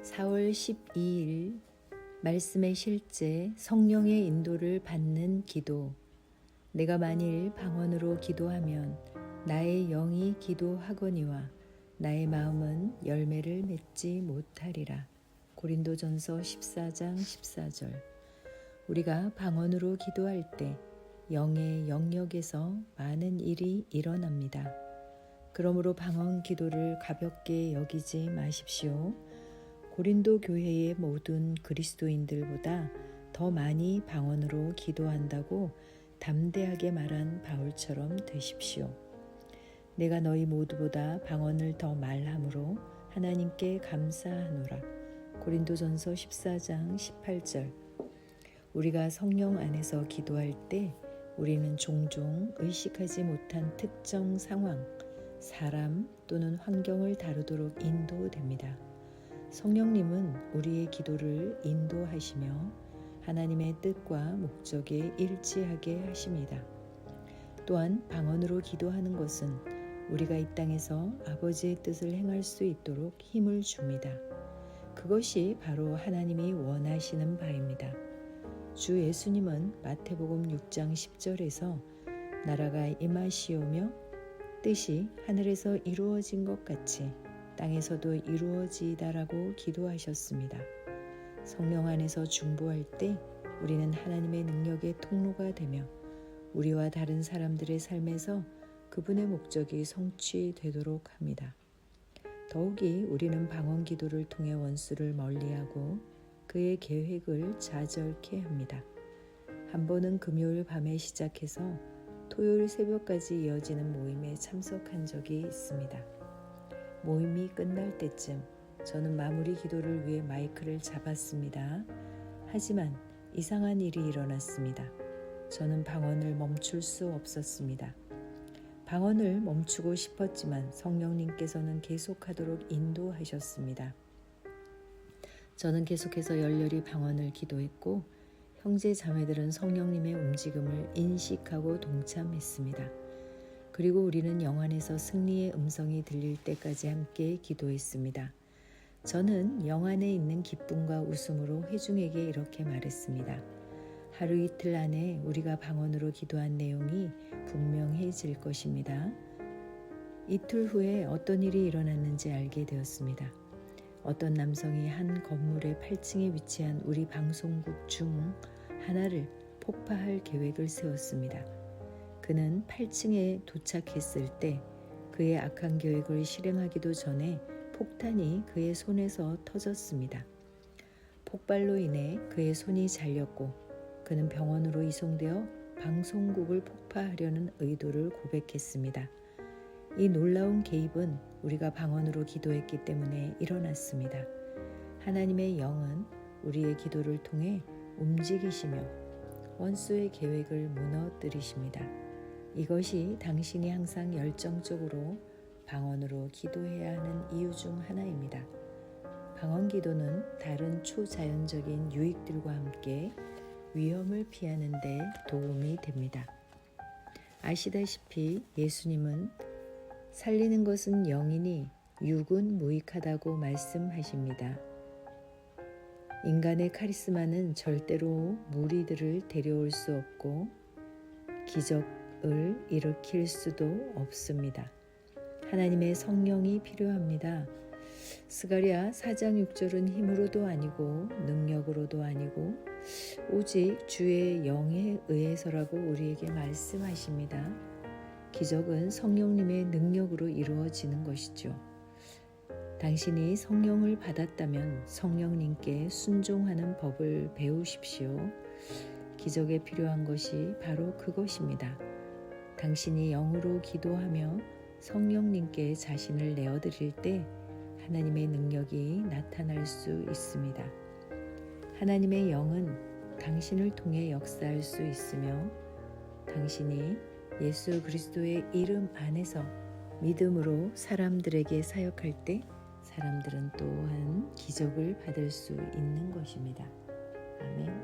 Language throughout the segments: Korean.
4월 12일 말씀의 실제 성령의 인도를 받는 기도. 내가 만일 방언으로 기도하면 나의 영이 기도하거니와 나의 마음은 열매를 맺지 못하리라. 고린도전서 14장 14절. 우리가 방언으로 기도할 때 영의 영역에서 많은 일이 일어납니다. 그러므로 방언 기도를 가볍게 여기지 마십시오. 고린도 교회의 모든 그리스도인들보다 더 많이 방언으로 기도한다고 담대하게 말한 바울처럼 되십시오. 내가 너희 모두보다 방언을 더 말함으로 하나님께 감사하노라. 고린도전서 14장 18절. 우리가 성령 안에서 기도할 때 우리는 종종 의식하지 못한 특정 상황, 사람 또는 환경을 다루도록 인도됩니다. 성령님은 우리의 기도를 인도하시며 하나님의 뜻과 목적에 일치하게 하십니다. 또한 방언으로 기도하는 것은 우리가 이 땅에서 아버지의 뜻을 행할 수 있도록 힘을 줍니다. 그것이 바로 하나님이 원하시는 바입니다. 주 예수님은 마태복음 6장 10절에서 나라가 임하시오며 뜻이 하늘에서 이루어진 것 같이 땅에서도 이루어지다라고 기도하셨습니다. 성령 안에서 중보할 때 우리는 하나님의 능력의 통로가 되며 우리와 다른 사람들의 삶에서 그분의 목적이 성취되도록 합니다. 더욱이 우리는 방언 기도를 통해 원수를 멀리하고 그의 계획을 좌절케 합니다. 한 번은 금요일 밤에 시작해서 토요일 새벽까지 이어지는 모임에 참석한 적이 있습니다. 모임이 끝날 때쯤 저는 마무리 기도를 위해 마이크를 잡았습니다. 하지만 이상한 일이 일어났습니다. 저는 방언을 멈출 수 없었습니다. 방언을 멈추고 싶었지만 성령님께서는 계속하도록 인도하셨습니다. 저는 계속해서 열렬히 방언을 기도했고 형제 자매들은 성령님의 움직임을 인식하고 동참했습니다. 그리고 우리는 영 안에서 승리의 음성이 들릴 때까지 함께 기도했습니다. 저는 영 안에 있는 기쁨과 웃음으로 회중에게 이렇게 말했습니다. 하루 이틀 안에 우리가 방언으로 기도한 내용이 분명해질 것입니다. 이틀 후에 어떤 일이 일어났는지 알게 되었습니다. 어떤 남성이 한 건물의 8층에 위치한 우리 방송국 중 하나를 폭파할 계획을 세웠습니다. 그는 8층에 도착했을 때 그의 악한 계획을 실행하기도 전에 폭탄이 그의 손에서 터졌습니다. 폭발로 인해 그의 손이 잘렸고 그는 병원으로 이송되어 방송국을 폭파하려는 의도를 고백했습니다. 이 놀라운 개입은 우리가 방언으로 기도했기 때문에 일어났습니다. 하나님의 영은 우리의 기도를 통해 움직이시며 원수의 계획을 무너뜨리십니다. 이것이 당신이 항상 열정적으로 방언으로 기도해야 하는 이유 중 하나입니다. 방언 기도는 다른 초자연적인 유익들과 함께 위험을 피하는 데 도움이 됩니다. 아시다시피 예수님은 살리는 것은 영이니 육은 무익하다고 말씀하십니다. 인간의 카리스마는 절대로 무리들을 데려올 수 없고 기적을 일으킬 수도 없습니다. 하나님의 성령이 필요합니다. 스가랴 4장 6절은 힘으로도 아니고 능력으로도 아니고 오직 주의 영에 의해서라고 우리에게 말씀하십니다. 기적은 성령님의 능력으로 이루어지는 것이죠. 당신이 성령을 받았다면 성령님께 순종하는 법을 배우십시오. 기적에 필요한 것이 바로 그것입니다. 당신이 영으로 기도하며 성령님께 자신을 내어드릴 때 하나님의 능력이 나타날 수 있습니다. 하나님의 영은 당신을 통해 역사할 수 있으며 당신이 예수 그리스도의 이름 안에서 믿음으로 사람들에게 사역할 때 사람들은 또한 기적을 받을 수 있는 것입니다. 아멘.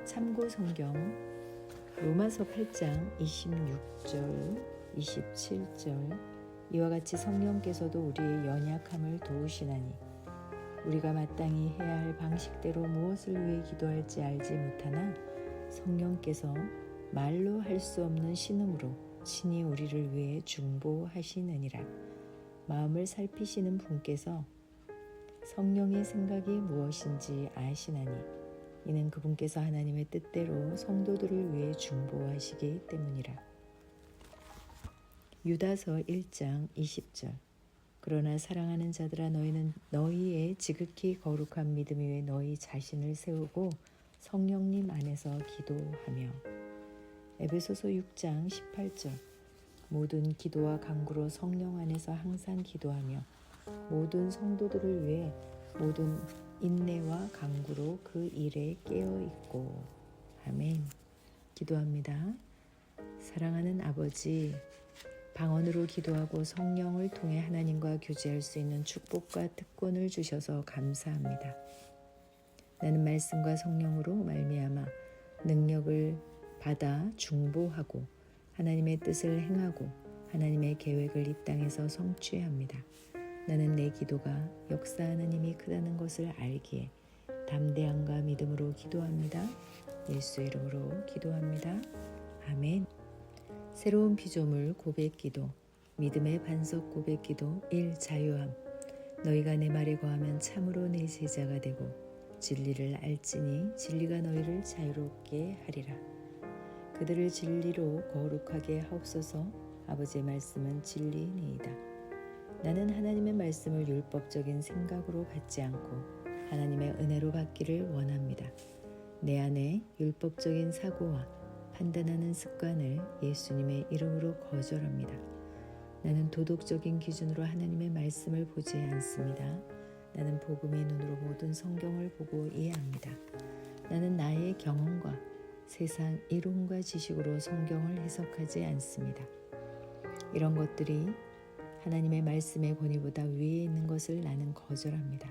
참고 성경 로마서 8장 26절 27절. 이와 같이 성령께서도 우리의 연약함을 도우시나니 우리가 마땅히 해야 할 방식대로 무엇을 위해 기도할지 알지 못하나 성령께서 말로 할 수 없는 신음으로 친히 우리를 위해 중보하시느니라. 마음을 살피시는 분께서 성령의 생각이 무엇인지 아시나니 이는 그분께서 하나님의 뜻대로 성도들을 위해 중보하시기 때문이라. 유다서 1장 20절. 그러나 사랑하는 자들아 너희는 너희의 지극히 거룩한 믿음 위에 너희 자신을 세우고 성령님 안에서 기도하며. 에베소서 6장 18절. 모든 기도와 간구로 성령 안에서 항상 기도하며 모든 성도들을 위해 모든 인내와 간구로 그 일에 깨어 있고. 아멘. 기도합니다. 사랑하는 아버지, 방언으로 기도하고 성령을 통해 하나님과 교제할 수 있는 축복과 특권을 주셔서 감사합니다. 나는 말씀과 성령으로 말미암아 능력을 받아 중보하고 하나님의 뜻을 행하고 하나님의 계획을 이 땅에서 성취합니다. 나는 내 기도가 역사하는 힘이 크다는 것을 알기에 담대함과 믿음으로 기도합니다. 예수 이름으로 기도합니다. 아멘. 새로운 피조물 고백기도, 믿음의 반석 고백기도 1. 자유함. 너희가 내 말에 거하면 참으로 내 제자가 되고 진리를 알지니 진리가 너희를 자유롭게 하리라. 그들을 진리로 거룩하게 하옵소서. 아버지의 말씀은 진리니이다. 나는 하나님의 말씀을 율법적인 생각으로 받지 않고 하나님의 은혜로 받기를 원합니다. 내 안에 율법적인 사고와 판단하는 습관을 예수님의 이름으로 거절합니다. 나는 도덕적인 기준으로 하나님의 말씀을 보지 않습니다. 나는 복음의 눈으로 모든 성경을 보고 이해합니다. 나는 나의 경험과 세상 이론과 지식으로 성경을 해석하지 않습니다. 이런 것들이 하나님의 말씀의 권위보다 위에 있는 것을 나는 거절합니다.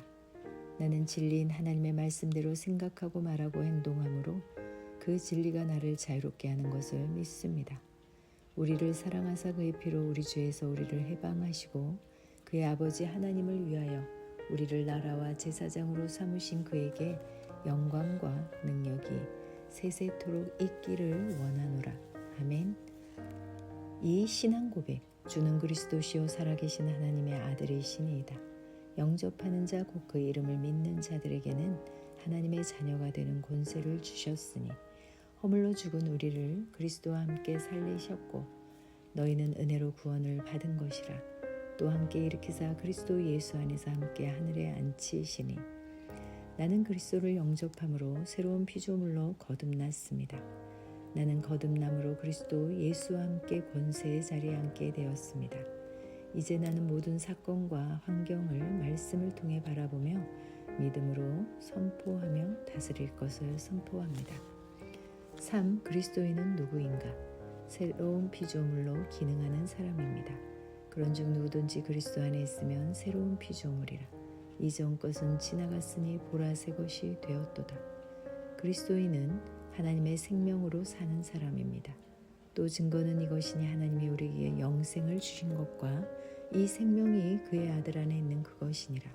나는 진리인 하나님의 말씀대로 생각하고 말하고 행동함으로 그 진리가 나를 자유롭게 하는 것을 믿습니다. 우리를 사랑하사 그의 피로 우리 죄에서 우리를 해방하시고 그의 아버지 하나님을 위하여 우리를 나라와 제사장으로 삼으신 그에게 영광과 능력이 세세토록 있기를 원하노라. 아멘. 이 신앙 고백, 주는 그리스도시요 살아계신 하나님의 아들이시니이다. 영접하는 자 곧 그 이름을 믿는 자들에게는 하나님의 자녀가 되는 권세를 주셨으니 허물로 죽은 우리를 그리스도와 함께 살리셨고 너희는 은혜로 구원을 받은 것이라. 또 함께 일으키사 그리스도 예수 안에서 함께 하늘에 앉히시니 나는 그리스도를 영접함으로 새로운 피조물로 거듭났습니다. 나는 거듭남으로 그리스도 예수와 함께 권세의 자리에 앉게 되었습니다. 이제 나는 모든 사건과 환경을 말씀을 통해 바라보며 믿음으로 선포하며 다스릴 것을 선포합니다. 3. 그리스도인은 누구인가? 새로운 피조물로 기능하는 사람입니다. 그런즉 누구든지 그리스도 안에 있으면 새로운 피조물이라. 이전 것은 지나갔으니 보라 새 것이 되었도다. 그리스도인은 하나님의 생명으로 사는 사람입니다. 또 증거는 이것이니 하나님이 우리에게 영생을 주신 것과 이 생명이 그의 아들 안에 있는 그것이니라.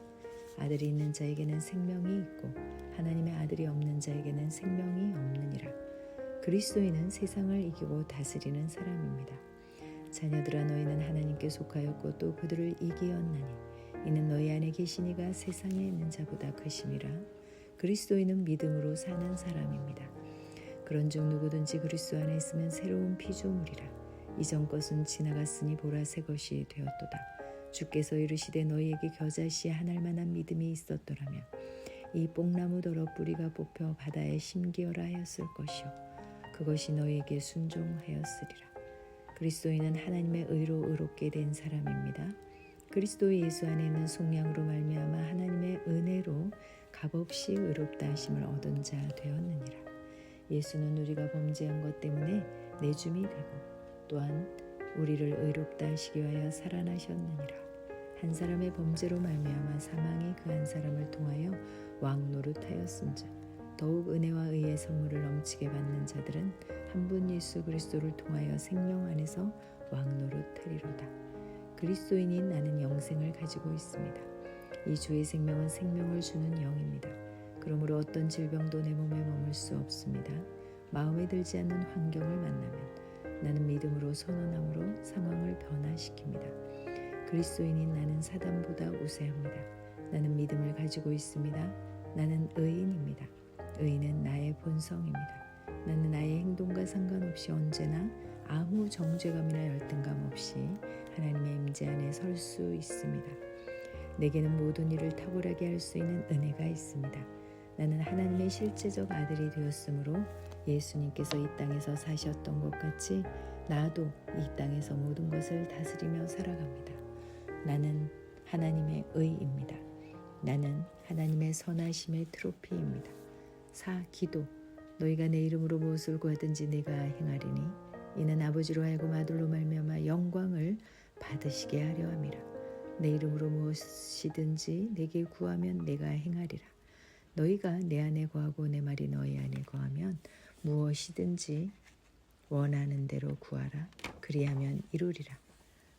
아들이 있는 자에게는 생명이 있고 하나님의 아들이 없는 자에게는 생명이 없느니라. 그리스도인은 세상을 이기고 다스리는 사람입니다. 자녀들아 너희는 하나님께 속하였고 또 그들을 이기었나니 이는 너희 안에 계신 이가 세상에 있는 자보다 크심이라. 그리스도인은 믿음으로 사는 사람입니다. 그런즉 누구든지 그리스도 안에 있으면 새로운 피조물이라. 이전 것은 지나갔으니 보라 새 것이 되었도다. 주께서 이르시되 너희에게 겨자씨 하날 만한 믿음이 있었더라면 이 뽕나무더러 뿌리가 뽑혀 바다에 심기어라 하였을 것이요 그것이 너희에게 순종하였으리라. 그리스도인은 하나님의 의로 의롭게 된 사람입니다. 그리스도 예수 안에 있는 속량으로 말미암아 하나님의 은혜로 값없이 의롭다 하심을 얻은 자 되었느니라. 예수는 우리가 범죄한 것 때문에 내줌이 되고 또한 우리를 의롭다 하시기 위하여 살아나셨느니라. 한 사람의 범죄로 말미암아 사망이 그 한 사람을 통하여 왕노릇하였은즉 더욱 은혜와 의의 선물을 넘치게 받는 자들은 한 분 예수 그리스도를 통하여 생명 안에서 왕노릇하리로다. 그리스도인인 나는 영생을 가지고 있습니다. 이 주의 생명은 생명을 주는 영입니다. 그러므로 어떤 질병도 내 몸에 머물 수 없습니다. 마음에 들지 않는 환경을 만나면 나는 믿음으로 선언함으로 상황을 변화시킵니다. 그리스도인인 나는 사단보다 우세합니다. 나는 믿음을 가지고 있습니다. 나는 의인입니다. 의인은 나의 본성입니다. 나는 나의 행동과 상관없이 언제나 아무 정죄감이나 열등감 없이 하나님의 임재 안에 설 수 있습니다. 내게는 모든 일을 탁월하게 할 수 있는 은혜가 있습니다. 나는 하나님의 실제적 아들이 되었으므로 예수님께서 이 땅에서 사셨던 것 같이 나도 이 땅에서 모든 것을 다스리며 살아갑니다. 나는 하나님의 의입니다. 나는 하나님의 선하심의 트로피입니다. 4. 기도. 너희가 내 이름으로 무엇을 구하든지 내가 행하리니 이는 아버지로 하여금 아들로 말미암아 영광을 받으시게 하려 함이라. 내 이름으로 무엇이든지 내게 구하면 내가 행하리라. 너희가 내 안에 거하고 내 말이 너희 안에 거하면 무엇이든지 원하는 대로 구하라. 그리하면 이루리라.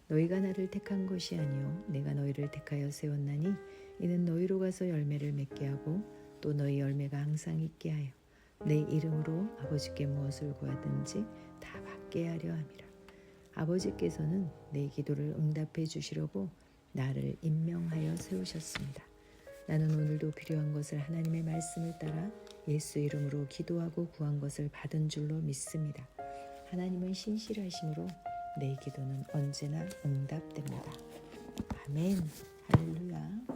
너희가 나를 택한 것이 아니요 내가 너희를 택하여 세웠나니 이는 너희로 가서 열매를 맺게 하고 또 너희 열매가 항상 있게 하여 내 이름으로 아버지께 무엇을 구하든지 다 받게 하려 함이라. 아버지께서는 내 기도를 응답해 주시려고 나를 임명하여 세우셨습니다. 나는 오늘도 필요한 것을 하나님의 말씀을 따라 예수 이름으로 기도하고 구한 것을 받은 줄로 믿습니다. 하나님은 신실하심으로 내 기도는 언제나 응답됩니다. 아멘. 할렐루야.